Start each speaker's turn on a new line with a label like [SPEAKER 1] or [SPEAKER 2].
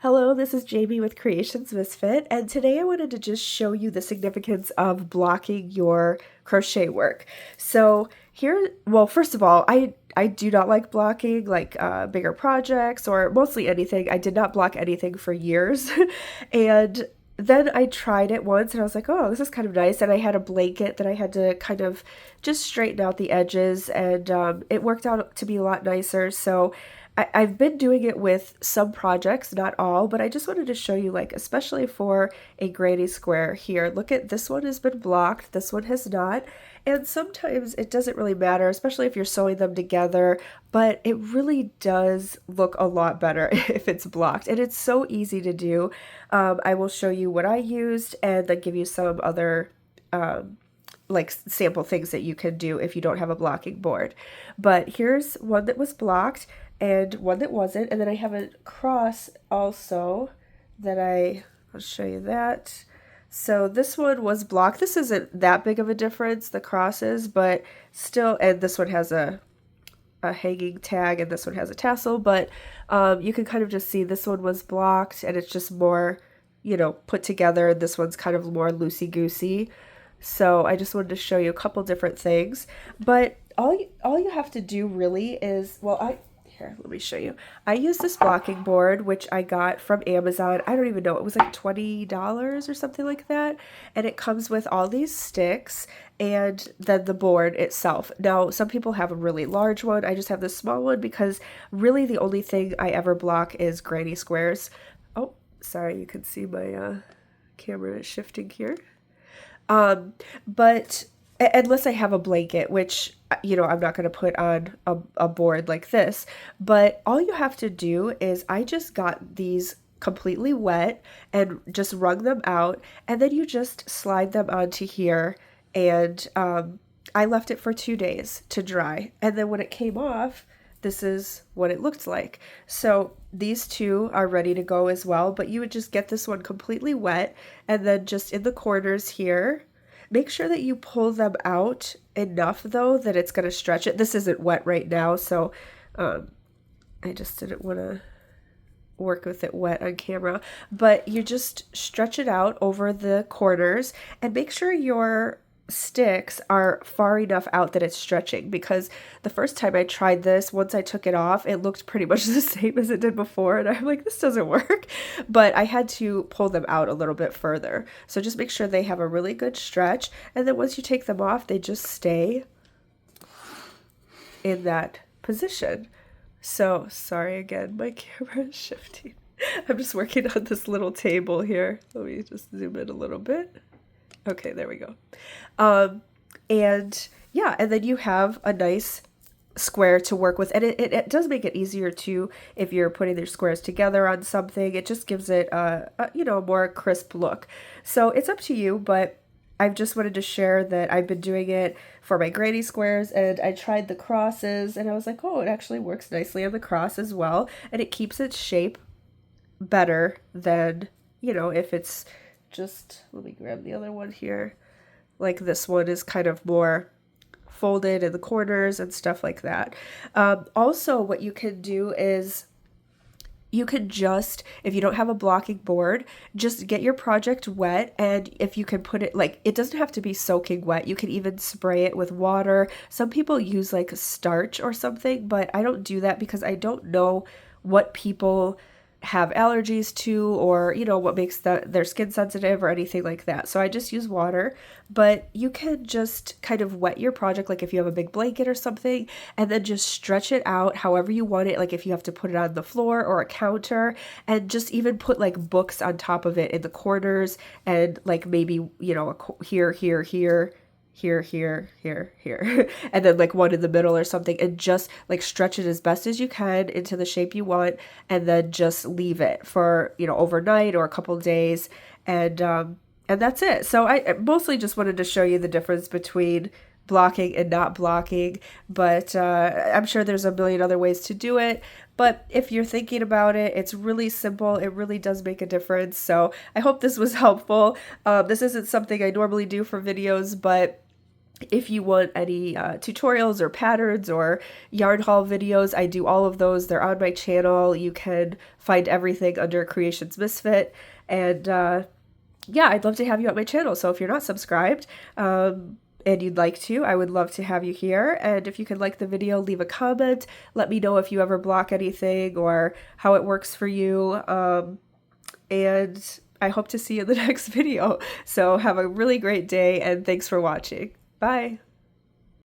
[SPEAKER 1] Hello, this is Jamie with Creations Misfit, and today I wanted to just show you the significance of blocking your crochet work. So here, well, first of all, I do not like blocking like bigger projects or mostly anything. I did not block anything for years, and then I tried it once and I was like, oh, this is kind of nice. And I had a blanket that I had to kind of just straighten out the edges, and it worked out to be a lot nicer. So I've been doing it with some projects, not all, but I just wanted to show you, like, especially for a granny square here. Look at this one has been blocked, this one has not. And sometimes it doesn't really matter, especially if you're sewing them together, but it really does look a lot better if it's blocked. And it's so easy to do. I will show you what I used and then give you some other like sample things that you can do if you don't have a blocking board. But here's one that was blocked and one that wasn't, and then I have a cross also that I'll show you that. So this one was blocked. This isn't that big of a difference, the crosses, but still, and this one has a hanging tag and this one has a tassel, but you can kind of just see this one was blocked and it's just more, put together. This one's kind of more loosey-goosey. So I just wanted to show you a couple different things, but all you have to do really is, here, let me show you. I use this blocking board, which I got from Amazon. I don't even know. It was like $20 or something like that. And it comes with all these sticks and then the board itself. Now, some people have a really large one. I just have this small one because really the only thing I ever block is granny squares. Oh, sorry, you can see my camera is shifting here. But unless I have a blanket, which, I'm not going to put on a board like this, but all you have to do is I just got these completely wet and just wrung them out, and then you just slide them onto here, and I left it for 2 days to dry, and then when it came off, this is what it looked like. So these two are ready to go as well, but you would just get this one completely wet, and then just in the corners here, make sure that you pull them out enough, though, that it's going to stretch it. This isn't wet right now, so I just didn't want to work with it wet on camera. But you just stretch it out over the corners and make sure your sticks are far enough out that it's stretching, because the first time I tried this, once I took it off, it looked pretty much the same as it did before, and I'm like, this doesn't work. But I had to pull them out a little bit further, so just make sure they have a really good stretch, and then once you take them off, they just stay in that position. So sorry again, my camera is shifting. I'm just working on this little table here. Let me just zoom in a little bit. Okay, there we go. And yeah, and then you have a nice square to work with. And it does make it easier too if you're putting their squares together on something. It just gives it a more crisp look. So it's up to you, but I've just wanted to share that I've been doing it for my granny squares, and I tried the crosses and I was like, oh, it actually works nicely on the cross as well. And it keeps its shape better than, if it's just, let me grab the other one here. Like this one is kind of more folded in the corners and stuff like that. Also, what you can do is you can just, if you don't have a blocking board, just get your project wet, and if you can put it, like, it doesn't have to be soaking wet. You can even spray it with water. Some people use like starch or something, but I don't do that because I don't know what people have allergies to, or what makes their skin sensitive or anything like that. So I just use water, but you can just kind of wet your project, like if you have a big blanket or something, and then just stretch it out however you want it, like if you have to put it on the floor or a counter, and just even put like books on top of it in the corners, and like maybe here, and then like one in the middle or something, and just like stretch it as best as you can into the shape you want, and then just leave it for overnight or a couple days, and that's it. So I mostly just wanted to show you the difference between blocking and not blocking, but I'm sure there's a million other ways to do it. But if you're thinking about it, it's really simple. It really does make a difference. So I hope this was helpful. This isn't something I normally do for videos, but If you want any tutorials or patterns or yarn haul videos, I do all of those. They're on my channel. You can find everything under Creations Misfit. And yeah, I'd love to have you on my channel. So if you're not subscribed, and you'd like to, I would love to have you here. And if you could like the video, leave a comment. Let me know if you ever block anything or how it works for you. And I hope to see you in the next video. So have a really great day and thanks for watching. Bye.